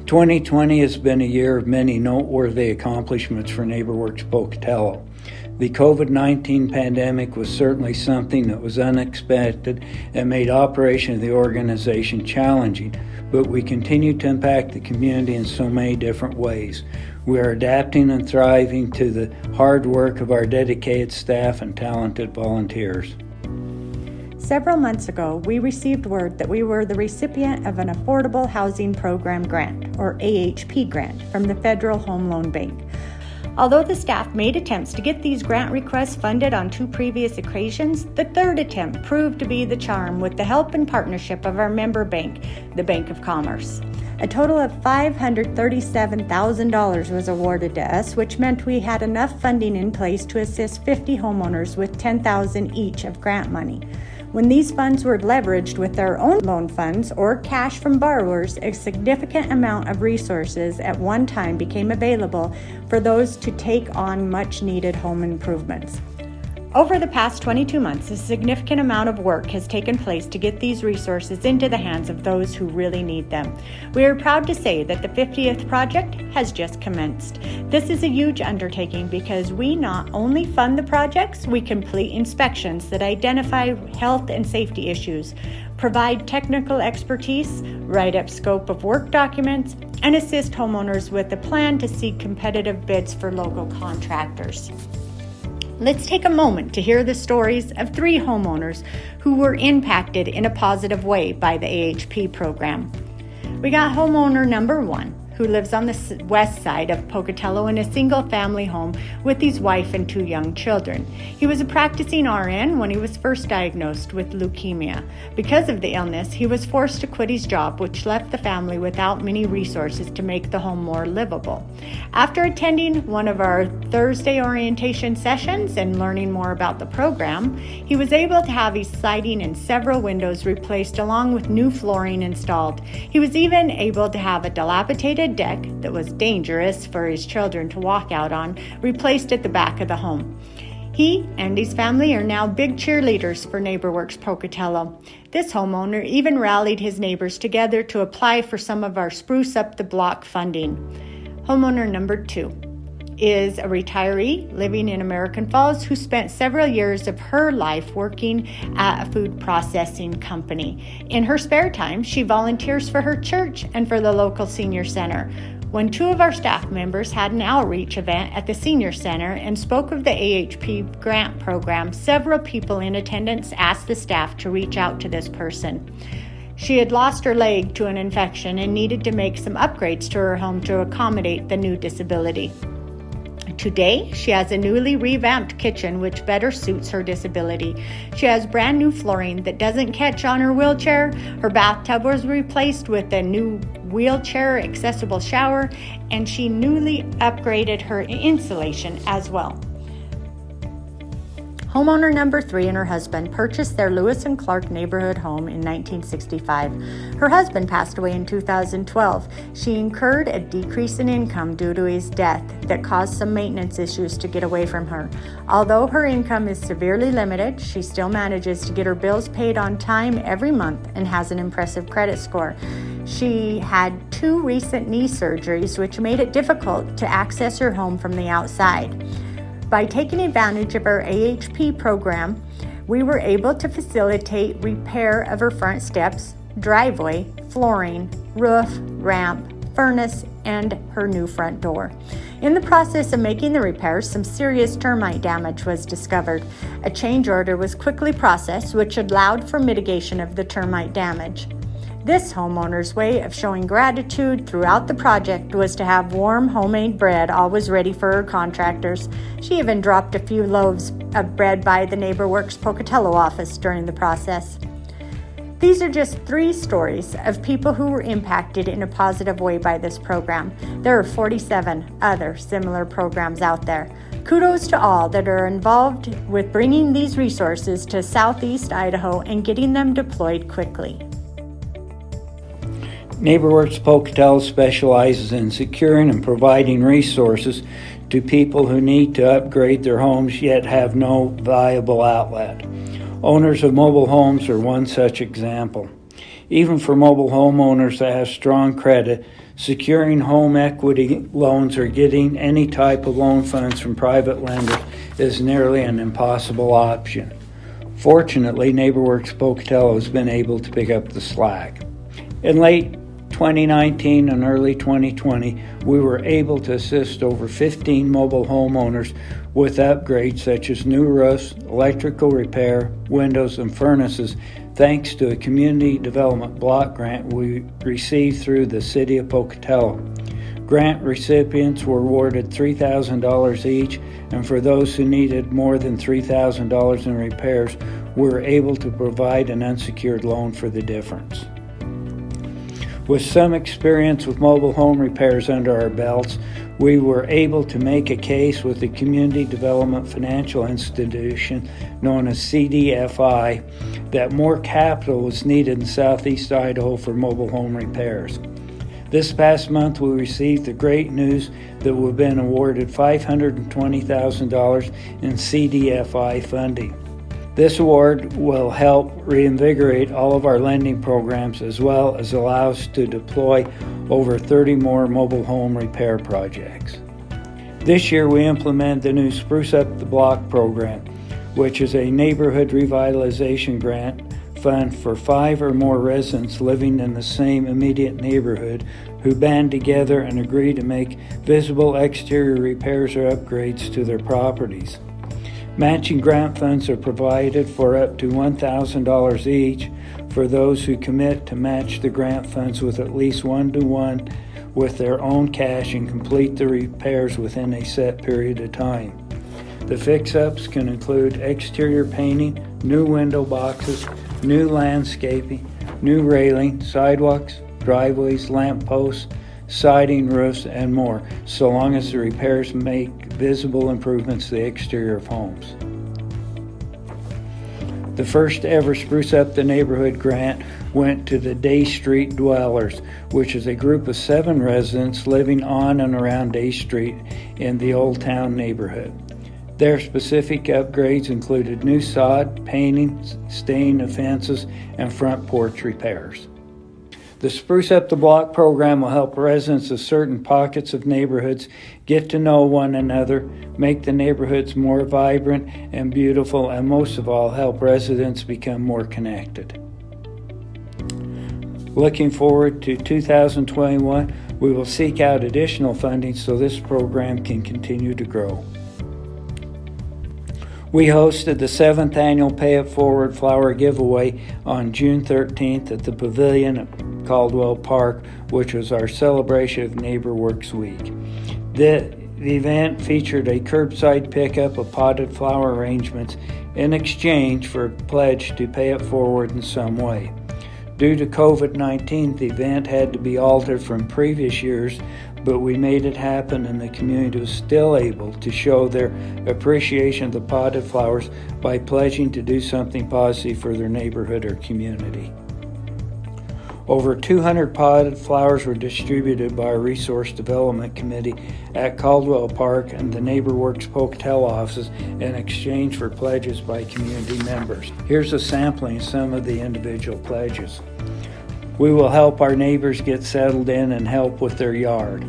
2020 has been a year of many noteworthy accomplishments for NeighborWorks Pocatello. The COVID-19 pandemic was certainly something that was unexpected and made operation of the organization challenging, but we continue to impact the community in so many different ways. We are adapting and thriving to the hard work of our dedicated staff and talented volunteers. Several months ago, we received word that we were the recipient of an Affordable Housing Program grant, or AHP grant, from the Federal Home Loan Bank. Although the staff made attempts to get these grant requests funded on 2 previous occasions, the third attempt proved to be the charm with the help and partnership of our member bank, the Bank of Commerce. A total of $537,000 was awarded to us, which meant we had enough funding in place to assist 50 homeowners with $10,000 each of grant money. When these funds were leveraged with their own loan funds or cash from borrowers, a significant amount of resources at one time became available for those to take on much-needed home improvements. Over the past 22 months, a significant amount of work has taken place to get these resources into the hands of those who really need them. We are proud to say that the 50th project has just commenced. This is a huge undertaking because we not only fund the projects, we complete inspections that identify health and safety issues, provide technical expertise, write up scope of work documents, and assist homeowners with a plan to seek competitive bids for local contractors. Let's take a moment to hear the stories of 3 homeowners who were impacted in a positive way by the AHP program. We got homeowner number 1, who lives on the west side of Pocatello in a single-family home with his wife and 2 young children. He was a practicing RN when he was first diagnosed with leukemia. Because of the illness, he was forced to quit his job, which left the family without many resources to make the home more livable. After attending one of our Thursday orientation sessions and learning more about the program, he was able to have his siding and several windows replaced along with new flooring installed. He was even able to have a dilapidated deck that was dangerous for his children to walk out on replaced at the back of the home. He and his family are now big cheerleaders for NeighborWorks Pocatello. This homeowner even rallied his neighbors together to apply for some of our Spruce Up the Block funding. Homeowner number 2 is a retiree living in American Falls who spent several years of her life working at a food processing company. In her spare time, she volunteers for her church and for the local senior center. When 2 of our staff members had an outreach event at the senior center and spoke of the AHP grant program, several people in attendance asked the staff to reach out to this person. She had lost her leg to an infection and needed to make some upgrades to her home to accommodate the new disability. Today, she has a newly revamped kitchen which better suits her disability. She has brand new flooring that doesn't catch on her wheelchair. Her bathtub was replaced with a new wheelchair accessible shower, and she newly upgraded her insulation as well. Homeowner number 3 and her husband purchased their Lewis and Clark neighborhood home in 1965. Her husband passed away in 2012. She incurred a decrease in income due to his death that caused some maintenance issues to get away from her. Although her income is severely limited, she still manages to get her bills paid on time every month and has an impressive credit score. She had 2 recent knee surgeries, which made it difficult to access her home from the outside. By taking advantage of our AHP program, we were able to facilitate repair of her front steps, driveway, flooring, roof, ramp, furnace, and her new front door. In the process of making the repairs, some serious termite damage was discovered. A change order was quickly processed, which allowed for mitigation of the termite damage. This homeowner's way of showing gratitude throughout the project was to have warm homemade bread always ready for her contractors. She even dropped a few loaves of bread by the NeighborWorks Pocatello office during the process. These are just 3 stories of people who were impacted in a positive way by this program. There are 47 other similar programs out there. Kudos to all that are involved with bringing these resources to Southeast Idaho and getting them deployed quickly. NeighborWorks Pocatello specializes in securing and providing resources to people who need to upgrade their homes yet have no viable outlet. Owners of mobile homes are one such example. Even for mobile homeowners that have strong credit, securing home equity loans or getting any type of loan funds from private lenders is nearly an impossible option. Fortunately, NeighborWorks Pocatello has been able to pick up the slack. In late 2019 and early 2020, we were able to assist over 15 mobile homeowners with upgrades such as new roofs, electrical repair, windows, and furnaces, thanks to a community development block grant we received through the City of Pocatello. Grant recipients were awarded $3,000 each, and for those who needed more than $3,000 in repairs, we were able to provide an unsecured loan for the difference. With some experience with mobile home repairs under our belts, we were able to make a case with the Community Development Financial Institution, known as CDFI, that more capital was needed in Southeast Idaho for mobile home repairs. This past month, we received the great news that we've been awarded $520,000 in CDFI funding. This award will help reinvigorate all of our lending programs as well as allow us to deploy over 30 more mobile home repair projects. This year we implemented the new Spruce Up the Block program, which is a neighborhood revitalization grant fund for 5 or more residents living in the same immediate neighborhood who band together and agree to make visible exterior repairs or upgrades to their properties. Matching grant funds are provided for up to $1,000 each for those who commit to match the grant funds with at least 1-to-1 with their own cash and complete the repairs within a set period of time. The fix-ups can include exterior painting, new window boxes, new landscaping, new railing, sidewalks, driveways, lamp posts, siding, roofs, and more, so long as the repairs make visible improvements to the exterior of homes. The first ever Spruce Up the Neighborhood grant went to the Day Street Dwellers, which is a group of 7 residents living on and around Day Street in the Old Town neighborhood. Their specific upgrades included new sod, painting, staining of fences, and front porch repairs. The Spruce Up the Block program will help residents of certain pockets of neighborhoods get to know one another, make the neighborhoods more vibrant and beautiful, and most of all, help residents become more connected. Looking forward to 2021, we will seek out additional funding so this program can continue to grow. We hosted the 7th annual Pay It Forward flower giveaway on June 13th at the Pavilion at Caldwell Park, which was our celebration of NeighborWorks Week. The event featured a curbside pickup of potted flower arrangements in exchange for a pledge to pay it forward in some way. Due to COVID-19, the event had to be altered from previous years, but we made it happen and the community was still able to show their appreciation of the potted flowers by pledging to do something positive for their neighborhood or community. Over 200 potted flowers were distributed by our Resource Development Committee at Caldwell Park and the NeighborWorks Pocatello offices in exchange for pledges by community members. Here's a sampling of some of the individual pledges. We will help our neighbors get settled in and help with their yard.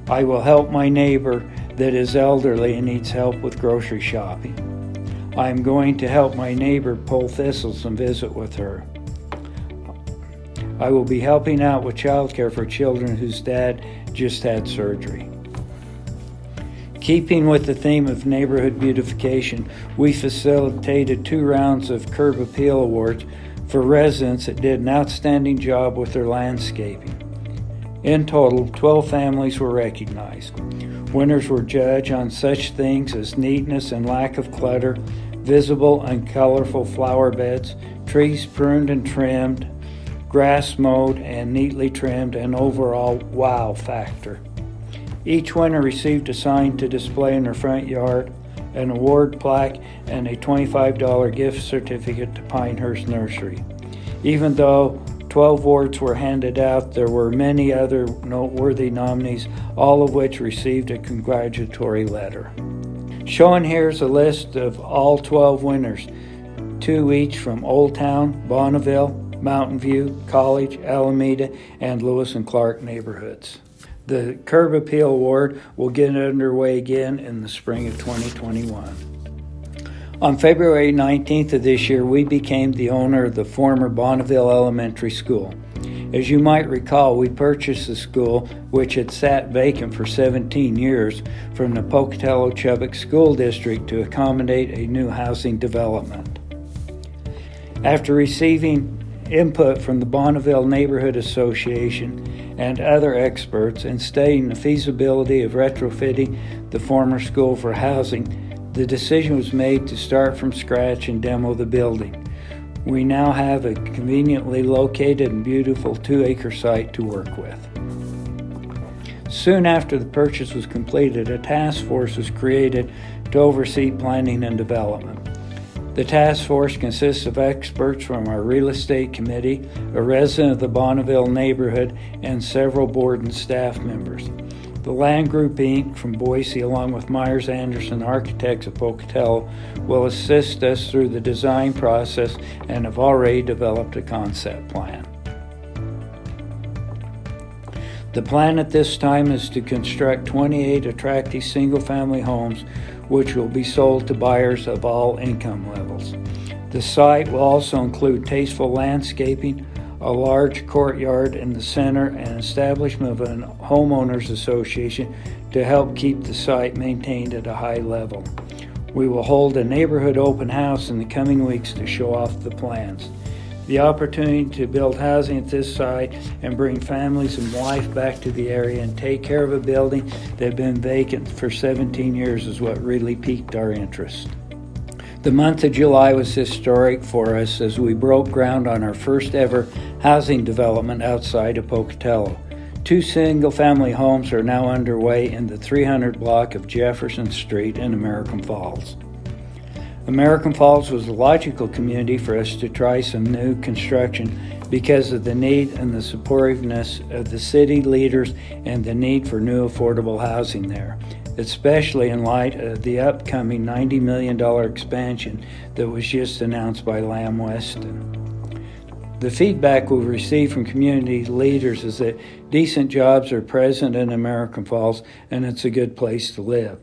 I will help my neighbor that is elderly and needs help with grocery shopping. I am going to help my neighbor pull thistles and visit with her. I will be helping out with childcare for children whose dad just had surgery. Keeping with the theme of neighborhood beautification, we facilitated 2 rounds of Curb Appeal Awards for residents that did an outstanding job with their landscaping. In total, 12 families were recognized. Winners were judged on such things as neatness and lack of clutter, visible and colorful flower beds, trees pruned and trimmed, grass mowed and neatly trimmed, and overall wow factor. Each winner received a sign to display in their front yard, an award plaque, and a $25 gift certificate to Pinehurst Nursery. Even though 12 awards were handed out, there were many other noteworthy nominees, all of which received a congratulatory letter. Shown here is a list of all 12 winners, 2 each from Old Town, Bonneville, Mountain View, College, Alameda, and Lewis and Clark neighborhoods. The Curb Appeal Award will get underway again in the spring of 2021. On February 19th of this year, we became the owner of the former Bonneville Elementary School. As you might recall, we purchased the school, which had sat vacant for 17 years, from the Pocatello Chubbuck School District to accommodate a new housing development. After receiving input from the Bonneville Neighborhood Association and other experts and studying the feasibility of retrofitting the former school for housing, the decision was made to start from scratch and demo the building. We now have a conveniently located and beautiful 2-acre site to work with. Soon after the purchase was completed, a task force was created to oversee planning and development. The task force consists of experts from our real estate committee, a resident of the Bonneville neighborhood, and several board and staff members. The Land Group Inc. from Boise, along with Myers Anderson Architects of Pocatello, will assist us through the design process and have already developed a concept plan. The plan at this time is to construct 28 attractive single-family homes which will be sold to buyers of all income levels. The site will also include tasteful landscaping, a large courtyard in the center, and establishment of a homeowners association to help keep the site maintained at a high level. We will hold a neighborhood open house in the coming weeks to show off the plans. The opportunity to build housing at this site and bring families and life back to the area and take care of a building that had been vacant for 17 years is what really piqued our interest. The month of July was historic for us as we broke ground on our first ever housing development outside of Pocatello. 2 single-family homes are now underway in the 300 block of Jefferson Street in American Falls. American Falls was a logical community for us to try some new construction because of the need and the supportiveness of the city leaders and the need for new affordable housing there, especially in light of the upcoming $90 million expansion that was just announced by Lamb Weston. The feedback we receive from community leaders is that decent jobs are present in American Falls and it's a good place to live.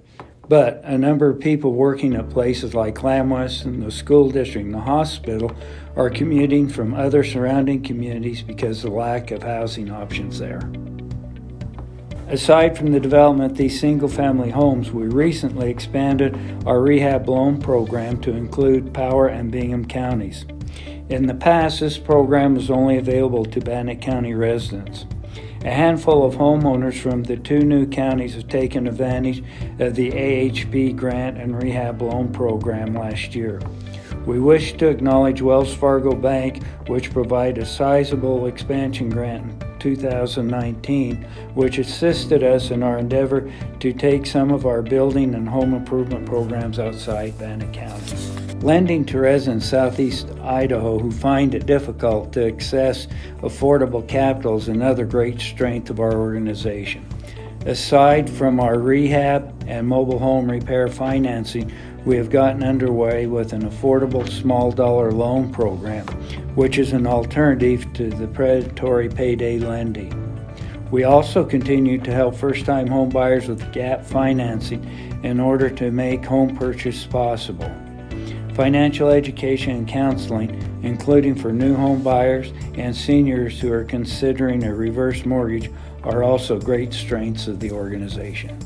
But a number of people working at places like Lamb Weston, the school district, and the hospital are commuting from other surrounding communities because of the lack of housing options there. Aside from the development of these single-family homes, we recently expanded our rehab loan program to include Power and Bingham counties. In the past, this program was only available to Bannock County residents. A handful of homeowners from the 2 new counties have taken advantage of the AHP grant and rehab loan program last year. We wish to acknowledge Wells Fargo Bank, which provided a sizable expansion grant in 2019, which assisted us in our endeavor to take some of our building and home improvement programs outside Bannock County. Lending to residents southeast Idaho who find it difficult to access affordable capital is another great strength of our organization. Aside from our rehab and mobile home repair financing, we have gotten underway with an affordable small dollar loan program, which is an alternative to the predatory payday lending. We also continue to help first-time home buyers with gap financing in order to make home purchase possible. Financial education and counseling, including for new home buyers and seniors who are considering a reverse mortgage, are also great strengths of the organization.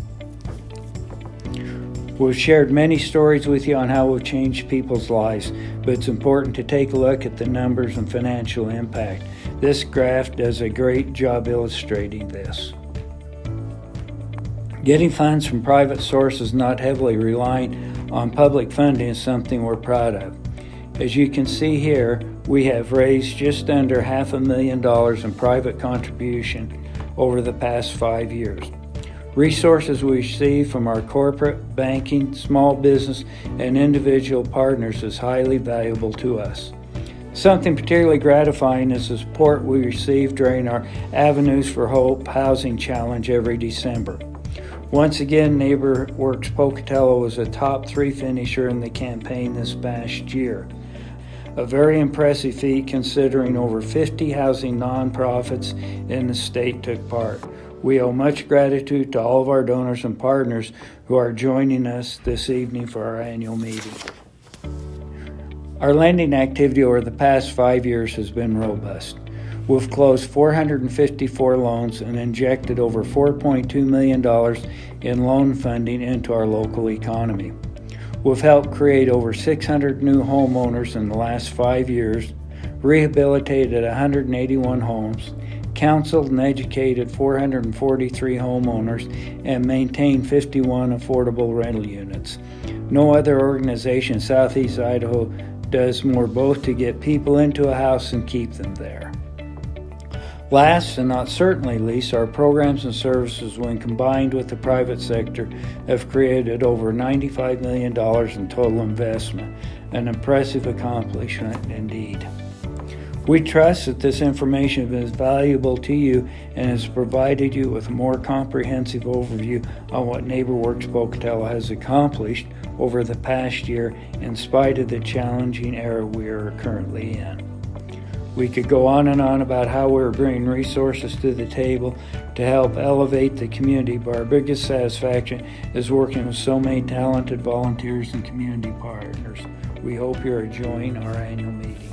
We've shared many stories with you on how we've changed people's lives, but it's important to take a look at the numbers and financial impact. This graph does a great job illustrating this. Getting funds from private sources not heavily relying on public funding is something we're proud of. As you can see here, we have raised just under $500,000 in private contribution over the past 5 years. Resources we receive from our corporate, banking, small business, and individual partners is highly valuable to us. Something particularly gratifying is the support we receive during our Avenues for Hope Housing Challenge every December. Once again, NeighborWorks Pocatello was a top 3 finisher in the campaign this past year. A very impressive feat considering over 50 housing nonprofits in the state took part. We owe much gratitude to all of our donors and partners who are joining us this evening for our annual meeting. Our lending activity over the past 5 years has been robust. We've closed 454 loans and injected over $4.2 million in loan funding into our local economy. We've helped create over 600 new homeowners in the last 5 years, rehabilitated 181 homes, counseled and educated 443 homeowners, and maintained 51 affordable rental units. No other organization in Southeast Idaho does more both to get people into a house and keep them there. Last and not certainly least, our programs and services, when combined with the private sector, have created over $95 million in total investment, an impressive accomplishment indeed. We trust that this information is valuable to you and has provided you with a more comprehensive overview on what NeighborWorks Pocatello has accomplished over the past year in spite of the challenging era we are currently in. We could go on and on about how we're bringing resources to the table to help elevate the community, but our biggest satisfaction is working with so many talented volunteers and community partners. We hope you're enjoying our annual meeting.